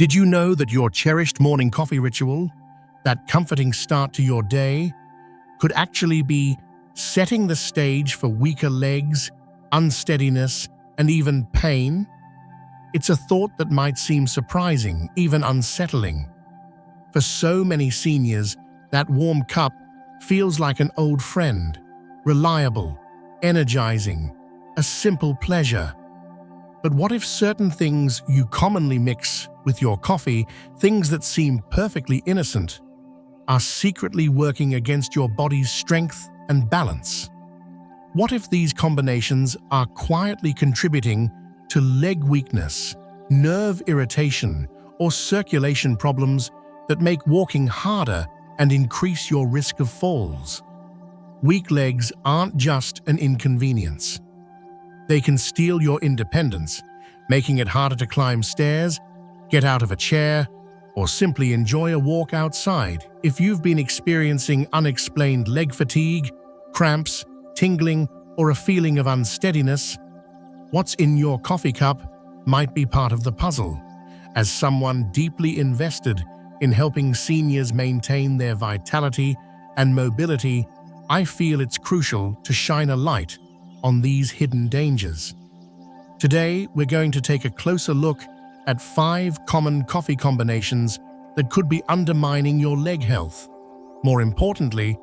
Did you know that your cherished morning coffee ritual, that comforting start to your day, could actually be setting the stage for weaker legs, unsteadiness, and even pain? It's a thought that might seem surprising, even unsettling. For so many seniors, that warm cup feels like an old friend, reliable, energizing, a simple pleasure. But what if certain things you commonly mix with your coffee, things that seem perfectly innocent, are secretly working against your body's strength and balance? What if these combinations are quietly contributing to leg weakness, nerve irritation, or circulation problems that make walking harder and increase your risk of falls? Weak legs aren't just an inconvenience. They can steal your independence, making it harder to climb stairs, get out of a chair, or simply enjoy a walk outside. If you've been experiencing unexplained leg fatigue, cramps, tingling, or a feeling of unsteadiness, what's in your coffee cup might be part of the puzzle. As someone deeply invested in helping seniors maintain their vitality and mobility, I feel it's crucial to shine a light on these hidden dangers. Today, we're going to take a closer look at 5 common coffee combinations that could be undermining your leg health. More importantly,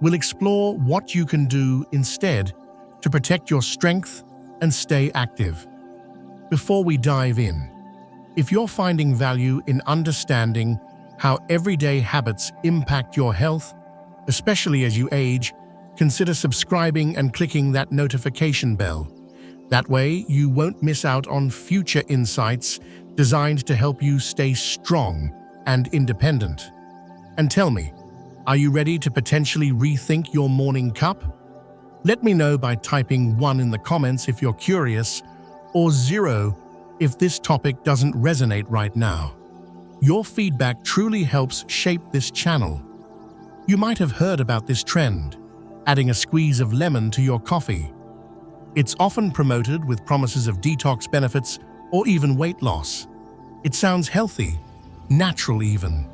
we'll explore what you can do instead to protect your strength and stay active. Before we dive in, if you're finding value in understanding how everyday habits impact your health, especially as you age, consider subscribing and clicking that notification bell. That way, you won't miss out on future insights designed to help you stay strong and independent. And tell me, are you ready to potentially rethink your morning cup? Let me know by typing 1 in the comments if you're curious, or 0 if this topic doesn't resonate right now. Your feedback truly helps shape this channel. You might have heard about this trend, adding a squeeze of lemon to your coffee. It's often promoted with promises of detox benefits or even weight loss. It sounds healthy, natural even.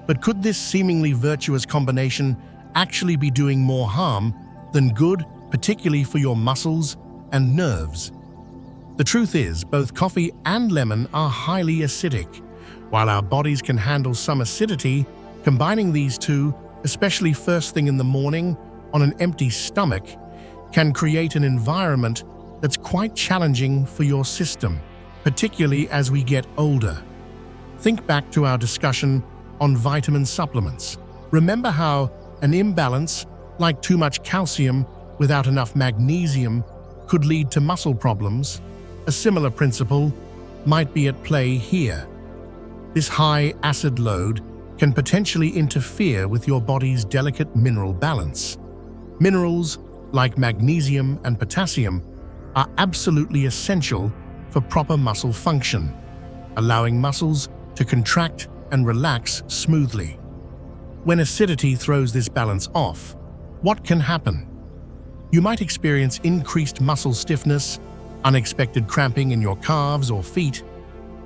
But could this seemingly virtuous combination actually be doing more harm than good, particularly for your muscles and nerves? The truth is, both coffee and lemon are highly acidic. While our bodies can handle some acidity, combining these two, especially first thing in the morning, on an empty stomach, can create an environment that's quite challenging for your system, particularly as we get older. Think back to our discussion on vitamin supplements. Remember how an imbalance, like too much calcium without enough magnesium, could lead to muscle problems? A similar principle might be at play here. This high acid load can potentially interfere with your body's delicate mineral balance. Minerals like magnesium and potassium are absolutely essential for proper muscle function, allowing muscles to contract and relax smoothly. When acidity throws this balance off, what can happen? You might experience increased muscle stiffness, unexpected cramping in your calves or feet,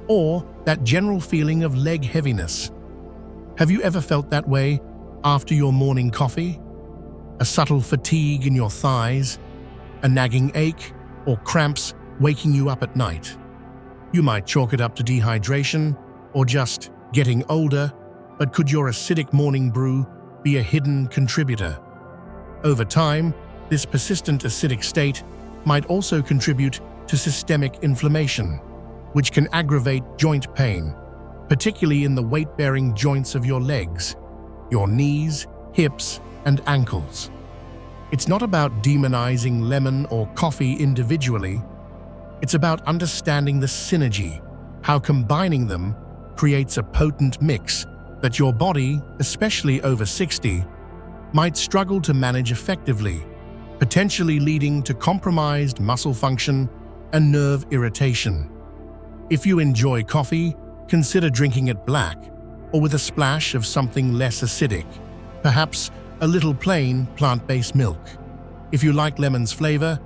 or that general feeling of leg heaviness. Have you ever felt that way after your morning coffee? A subtle fatigue in your thighs, a nagging ache, or cramps waking you up at night? You might chalk it up to dehydration or just getting older, but could your acidic morning brew be a hidden contributor? Over time, this persistent acidic state might also contribute to systemic inflammation, which can aggravate joint pain, particularly in the weight-bearing joints of your legs, your knees, hips, and ankles. It's not about demonizing lemon or coffee individually. It's about understanding the synergy, how combining them creates a potent mix that your body, especially over 60, might struggle to manage effectively, potentially leading to compromised muscle function and nerve irritation. If you enjoy coffee, consider drinking it black or with a splash of something less acidic, perhaps a little plain plant-based milk. If you like lemon's flavor,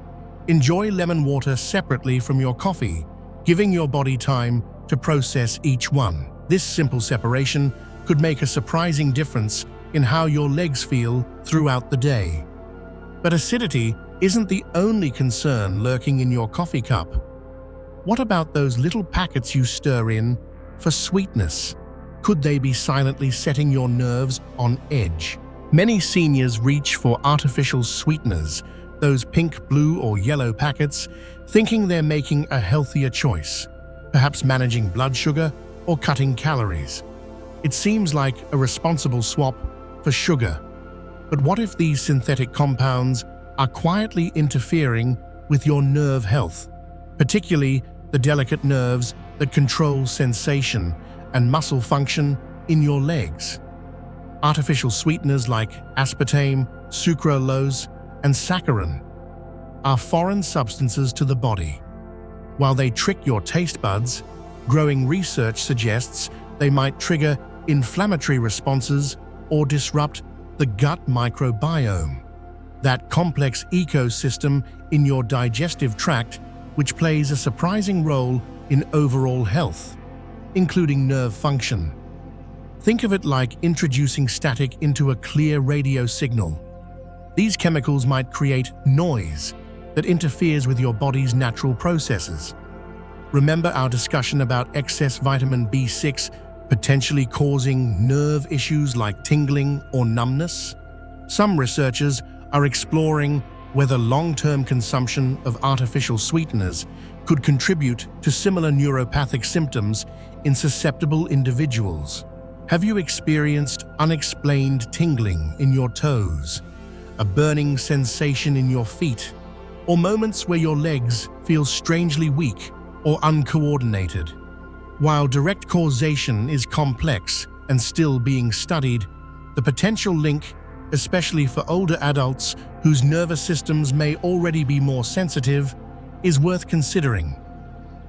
enjoy lemon water separately from your coffee, giving your body time to process each one. This simple separation could make a surprising difference in how your legs feel throughout the day. But acidity isn't the only concern lurking in your coffee cup. What about those little packets you stir in for sweetness? Could they be silently setting your nerves on edge? Many seniors reach for artificial sweeteners, those pink, blue, or yellow packets, thinking they're making a healthier choice, perhaps managing blood sugar or cutting calories. It seems like a responsible swap for sugar. But what if these synthetic compounds are quietly interfering with your nerve health, particularly the delicate nerves that control sensation and muscle function in your legs? Artificial sweeteners like aspartame, sucralose, and saccharin are foreign substances to the body. While they trick your taste buds, growing research suggests they might trigger inflammatory responses or disrupt the gut microbiome, that complex ecosystem in your digestive tract which plays a surprising role in overall health, including nerve function. Think of it like introducing static into a clear radio signal. These chemicals might create noise that interferes with your body's natural processes. Remember our discussion about excess vitamin B6 potentially causing nerve issues like tingling or numbness? Some researchers are exploring whether long-term consumption of artificial sweeteners could contribute to similar neuropathic symptoms in susceptible individuals. Have you experienced unexplained tingling in your toes, a burning sensation in your feet, or moments where your legs feel strangely weak or uncoordinated? While direct causation is complex and still being studied, the potential link, especially for older adults whose nervous systems may already be more sensitive, is worth considering.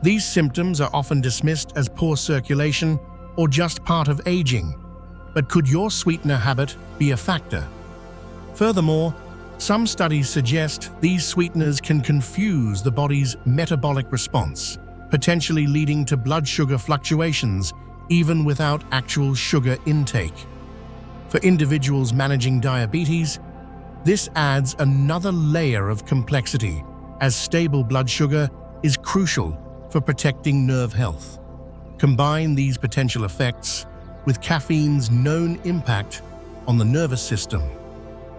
These symptoms are often dismissed as poor circulation or just part of aging, but could your sweetener habit be a factor? Furthermore, some studies suggest these sweeteners can confuse the body's metabolic response, potentially leading to blood sugar fluctuations even without actual sugar intake. For individuals managing diabetes, this adds another layer of complexity, as stable blood sugar is crucial for protecting nerve health. Combine these potential effects with caffeine's known impact on the nervous system,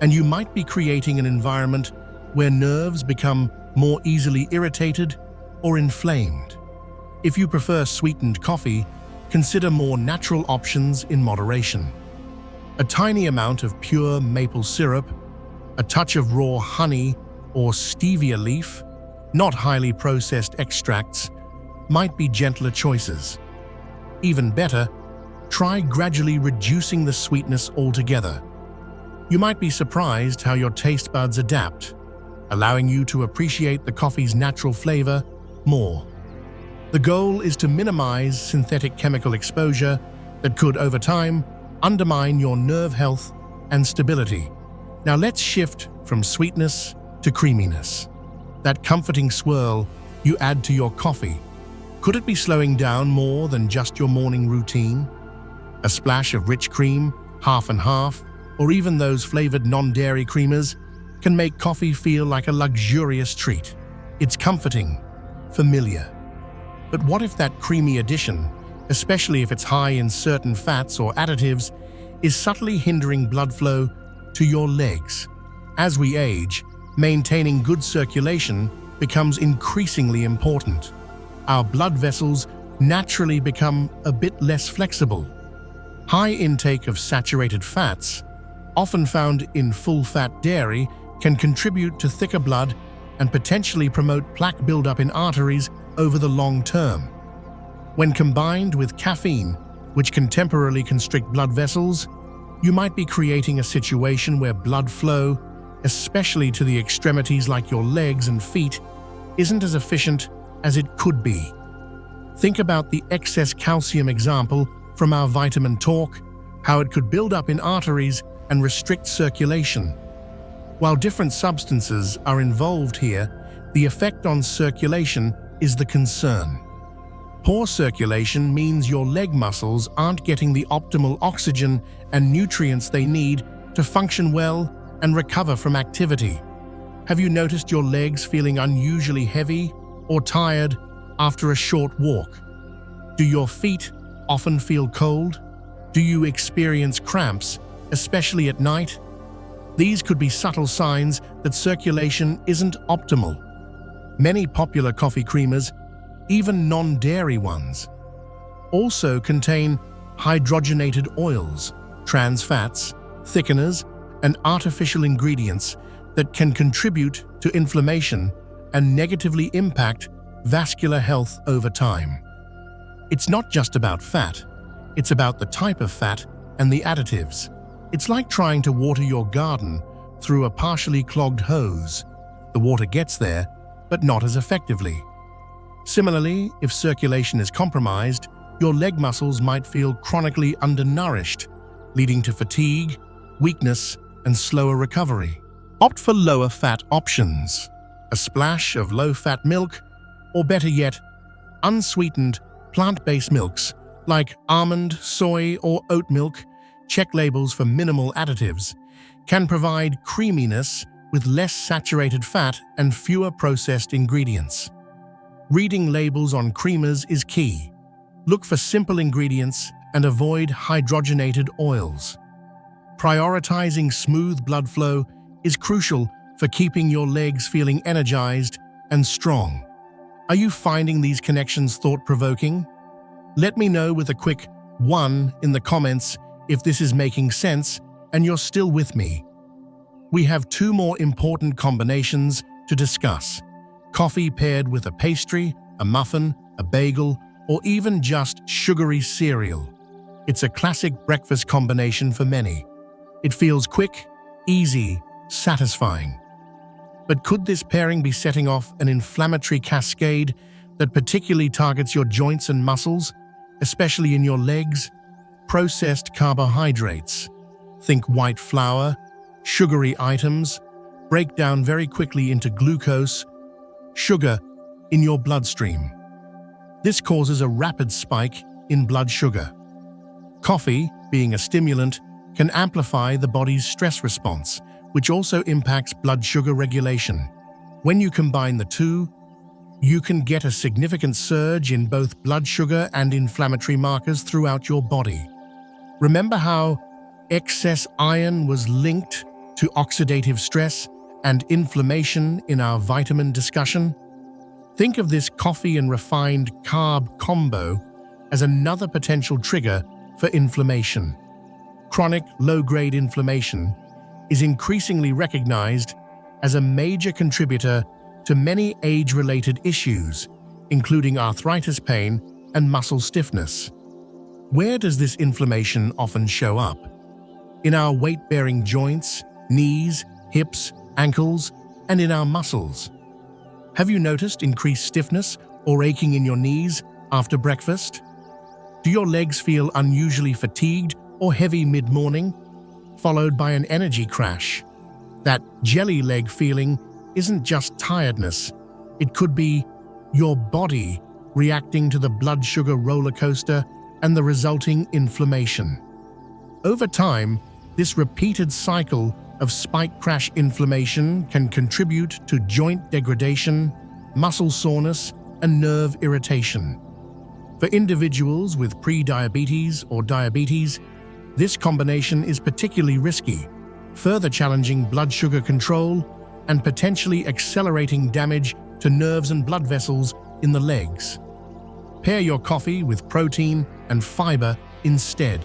and you might be creating an environment where nerves become more easily irritated or inflamed. If you prefer sweetened coffee, consider more natural options in moderation. A tiny amount of pure maple syrup, a touch of raw honey or stevia leaf, not highly processed extracts, might be gentler choices. Even better, try gradually reducing the sweetness altogether. You might be surprised how your taste buds adapt, allowing you to appreciate the coffee's natural flavor more. The goal is to minimize synthetic chemical exposure that could, over time, undermine your nerve health and stability. Now let's shift from sweetness to creaminess. That comforting swirl you add to your coffee, could it be slowing down more than just your morning routine? A splash of rich cream, half and half, or even those flavored non-dairy creamers can make coffee feel like a luxurious treat. It's comforting, familiar. But what if that creamy addition, especially if it's high in certain fats or additives, is subtly hindering blood flow to your legs? As we age, maintaining good circulation becomes increasingly important. Our blood vessels naturally become a bit less flexible. High intake of saturated fats, often found in full-fat dairy, can contribute to thicker blood and potentially promote plaque buildup in arteries over the long term. When combined with caffeine, which can temporarily constrict blood vessels, you might be creating a situation where blood flow, especially to the extremities like your legs and feet, isn't as efficient as it could be. Think about the excess calcium example from our vitamin talk, how it could build up in arteries and restrict circulation. While different substances are involved here, the effect on circulation is the concern. Poor circulation means your leg muscles aren't getting the optimal oxygen and nutrients they need to function well and recover from activity. Have you noticed your legs feeling unusually heavy or tired after a short walk? Do your feet often feel cold? Do you experience cramps, especially at night? These could be subtle signs that circulation isn't optimal. Many popular coffee creamers, even non-dairy ones, also contain hydrogenated oils, trans fats, thickeners, and artificial ingredients that can contribute to inflammation and negatively impact vascular health over time. It's not just about fat, it's about the type of fat and the additives. It's like trying to water your garden through a partially clogged hose. The water gets there, but not as effectively. Similarly, if circulation is compromised, your leg muscles might feel chronically undernourished, leading to fatigue, weakness, and slower recovery. Opt for lower fat options, a splash of low-fat milk, or better yet, unsweetened plant-based milks like almond, soy, or oat milk. Check labels for minimal additives, can provide creaminess with less saturated fat and fewer processed ingredients. Reading labels on creamers is key. Look for simple ingredients and avoid hydrogenated oils. Prioritizing smooth blood flow is crucial for keeping your legs feeling energized and strong. Are you finding these connections thought-provoking? Let me know with a quick 1 in the comments if this is making sense and you're still with me. We have 2 more important combinations to discuss: coffee paired with a pastry, a muffin, a bagel, or even just sugary cereal. It's a classic breakfast combination for many. It feels quick, easy, satisfying. But could this pairing be setting off an inflammatory cascade that particularly targets your joints and muscles, especially in your legs? Processed carbohydrates, think white flour, sugary items, break down very quickly into glucose, sugar, in your bloodstream. This causes a rapid spike in blood sugar. Coffee, being a stimulant, can amplify the body's stress response, which also impacts blood sugar regulation. When you combine the two, you can get a significant surge in both blood sugar and inflammatory markers throughout your body. Remember how excess iron was linked to oxidative stress and inflammation in our vitamin discussion? Think of this coffee and refined carb combo as another potential trigger for inflammation. Chronic low-grade inflammation is increasingly recognized as a major contributor to many age-related issues, including arthritis pain and muscle stiffness. Where does this inflammation often show up? In our weight-bearing joints, knees, hips, ankles, and in our muscles. Have you noticed increased stiffness or aching in your knees after breakfast? Do your legs feel unusually fatigued or heavy mid-morning, followed by an energy crash? That jelly leg feeling isn't just tiredness. It could be your body reacting to the blood sugar roller coaster and the resulting inflammation. Over time, this repeated cycle of spike crash inflammation can contribute to joint degradation, muscle soreness, and nerve irritation. For individuals with pre-diabetes or diabetes, this combination is particularly risky, further challenging blood sugar control and potentially accelerating damage to nerves and blood vessels in the legs. Pair your coffee with protein and fiber instead.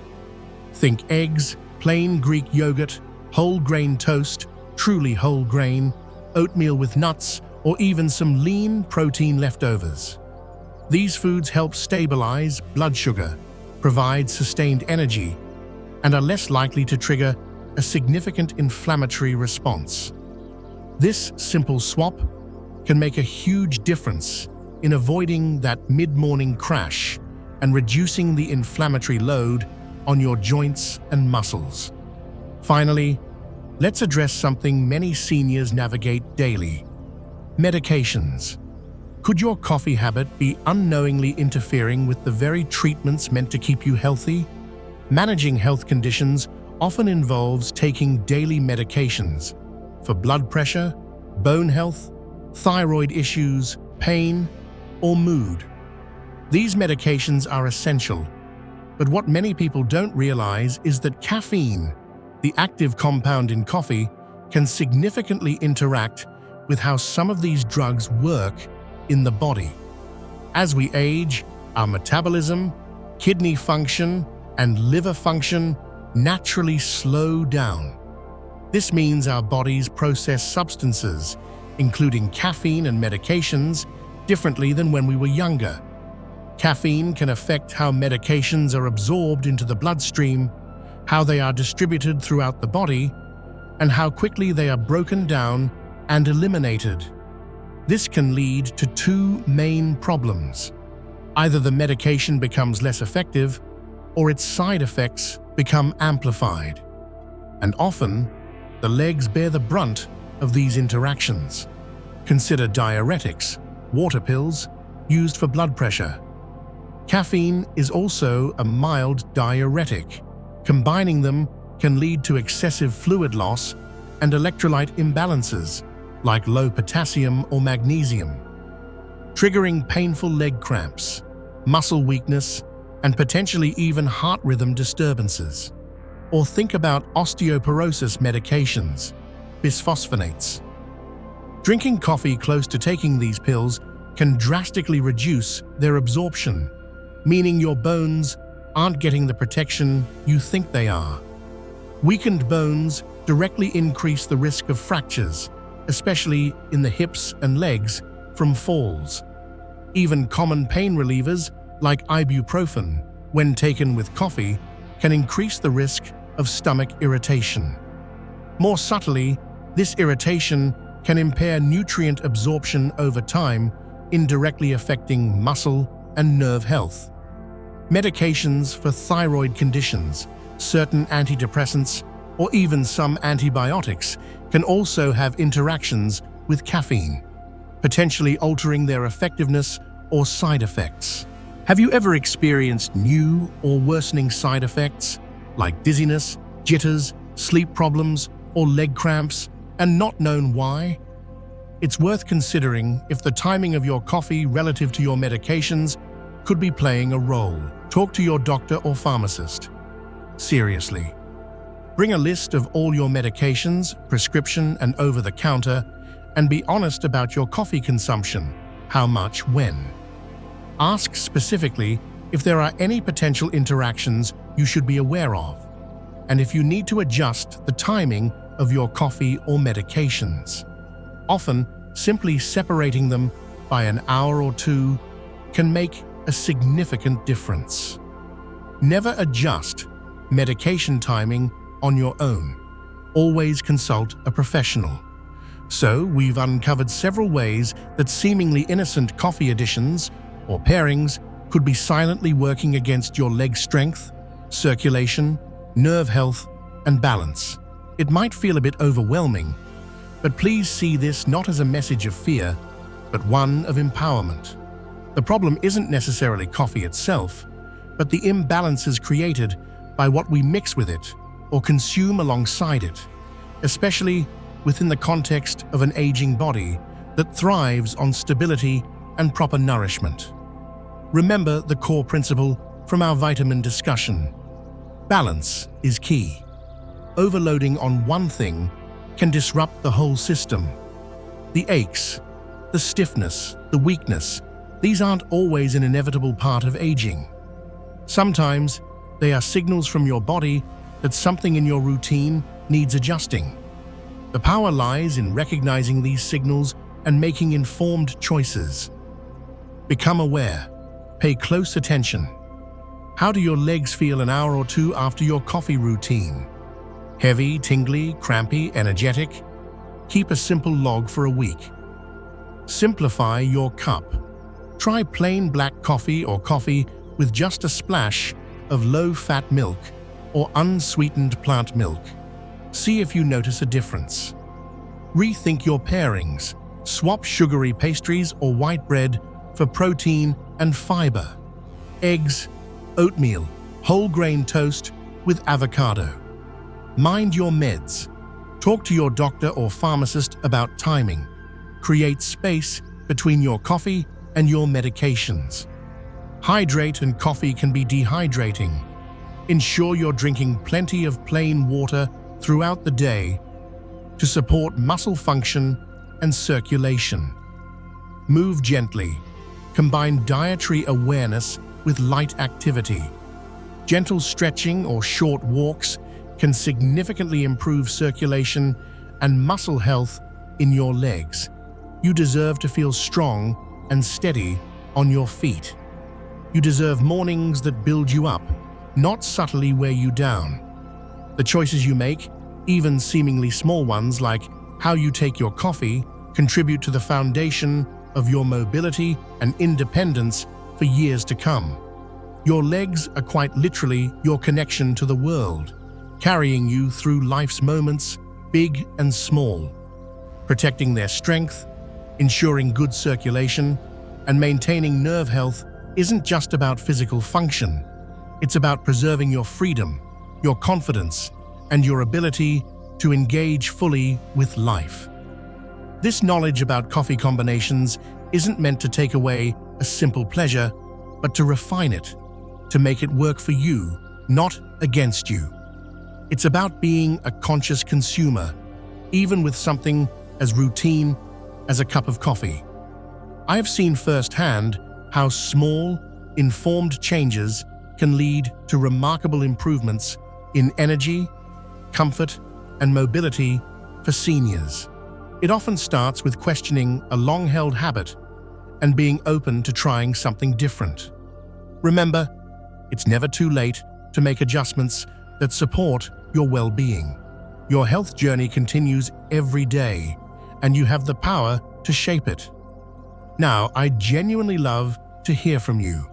Think eggs, plain Greek yogurt, whole grain toast, truly whole grain, oatmeal with nuts, or even some lean protein leftovers. These foods help stabilize blood sugar, provide sustained energy, and are less likely to trigger a significant inflammatory response. This simple swap can make a huge difference in avoiding that mid-morning crash and reducing the inflammatory load on your joints and muscles. Finally, let's address something many seniors navigate daily: medications. Could your coffee habit be unknowingly interfering with the very treatments meant to keep you healthy? Managing health conditions often involves taking daily medications for blood pressure, bone health, thyroid issues, pain, or mood. These medications are essential, but what many people don't realize is that caffeine, the active compound in coffee, can significantly interact with how some of these drugs work in the body. As we age, our metabolism, kidney function, and liver function naturally slow down. This means our bodies process substances, including caffeine and medications, differently than when we were younger. Caffeine can affect how medications are absorbed into the bloodstream, how they are distributed throughout the body, and how quickly they are broken down and eliminated. This can lead to two main problems. Either the medication becomes less effective, or its side effects become amplified. And often, the legs bear the brunt of these interactions. Consider diuretics, water pills, used for blood pressure. Caffeine is also a mild diuretic. Combining them can lead to excessive fluid loss and electrolyte imbalances, like low potassium or magnesium, triggering painful leg cramps, muscle weakness, and potentially even heart rhythm disturbances. Or think about osteoporosis medications, bisphosphonates. Drinking coffee close to taking these pills can drastically reduce their absorption, meaning your bones aren't getting the protection you think they are. Weakened bones directly increase the risk of fractures, especially in the hips and legs from falls. Even common pain relievers like ibuprofen, when taken with coffee, can increase the risk of stomach irritation. More subtly, this irritation can impair nutrient absorption over time, indirectly affecting muscle and nerve health. Medications for thyroid conditions, certain antidepressants, or even some antibiotics can also have interactions with caffeine, potentially altering their effectiveness or side effects. Have you ever experienced new or worsening side effects, like dizziness, jitters, sleep problems, or leg cramps, and not known why? It's worth considering if the timing of your coffee relative to your medications could be playing a role. Talk to your doctor or pharmacist. Seriously. Bring a list of all your medications, prescription and over-the-counter, and be honest about your coffee consumption, how much, when. Ask specifically if there are any potential interactions you should be aware of, and if you need to adjust the timing of your coffee or medications. Often, simply separating them by an hour or two can make a significant difference. Never adjust medication timing on your own. Always consult a professional. So, we've uncovered several ways that seemingly innocent coffee additions or pairings could be silently working against your leg strength, circulation, nerve health, and balance. It might feel a bit overwhelming, but please see this not as a message of fear, but one of empowerment. The problem isn't necessarily coffee itself, but the imbalances created by what we mix with it or consume alongside it, especially within the context of an aging body that thrives on stability and proper nourishment. Remember the core principle from our vitamin discussion. Balance is key. Overloading on one thing can disrupt the whole system. The aches, the stiffness, the weakness, these aren't always an inevitable part of aging. Sometimes they are signals from your body that something in your routine needs adjusting. The power lies in recognizing these signals and making informed choices. Become aware. Pay close attention. How do your legs feel an hour or two after your coffee routine? Heavy, tingly, crampy, energetic? Keep a simple log for a week. Simplify your cup. Try plain black coffee or coffee with just a splash of low-fat milk or unsweetened plant milk. See if you notice a difference. Rethink your pairings. Swap sugary pastries or white bread for protein and fiber. Eggs, oatmeal, whole grain toast with avocado. Mind your meds. Talk to your doctor or pharmacist about timing. Create space between your coffee and your medications. Hydrate, and coffee can be dehydrating. Ensure you're drinking plenty of plain water throughout the day to support muscle function and circulation. Move gently. Combine dietary awareness with light activity. Gentle stretching or short walks can significantly improve circulation and muscle health in your legs. You deserve to feel strong and steady on your feet. You deserve mornings that build you up, not subtly wear you down. The choices you make, even seemingly small ones like how you take your coffee, contribute to the foundation of your mobility and independence for years to come. Your legs are quite literally your connection to the world, carrying you through life's moments, big and small. Protecting their strength, ensuring good circulation, and maintaining nerve health isn't just about physical function. It's about preserving your freedom, your confidence, and your ability to engage fully with life. This knowledge about coffee combinations isn't meant to take away a simple pleasure, but to refine it, to make it work for you, not against you. It's about being a conscious consumer, even with something as routine as a cup of coffee. I have seen firsthand how small, informed changes can lead to remarkable improvements in energy, comfort, and mobility for seniors. It often starts with questioning a long-held habit and being open to trying something different. Remember, it's never too late to make adjustments that support your well-being. Your health journey continues every day, and you have the power to shape it. Now, I genuinely love to hear from you.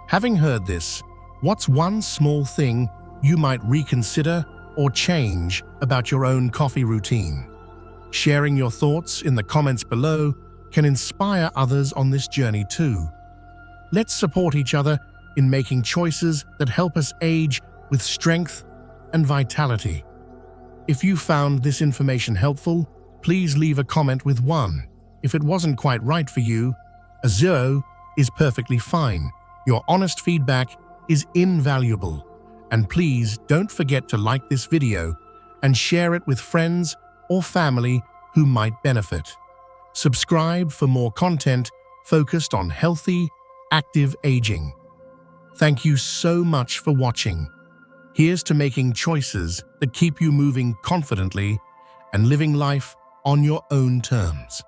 Having heard this, what's one small thing you might reconsider or change about your own coffee routine? Sharing your thoughts in the comments below can inspire others on this journey too. Let's support each other in making choices that help us age with strength and vitality. If you found this information helpful, please leave a comment with 1. If it wasn't quite right for you, a 0 is perfectly fine. Your honest feedback is invaluable. And please don't forget to like this video and share it with friends or family who might benefit. Subscribe for more content focused on healthy, active aging. Thank you so much for watching. Here's to making choices that keep you moving confidently and living life on your own terms.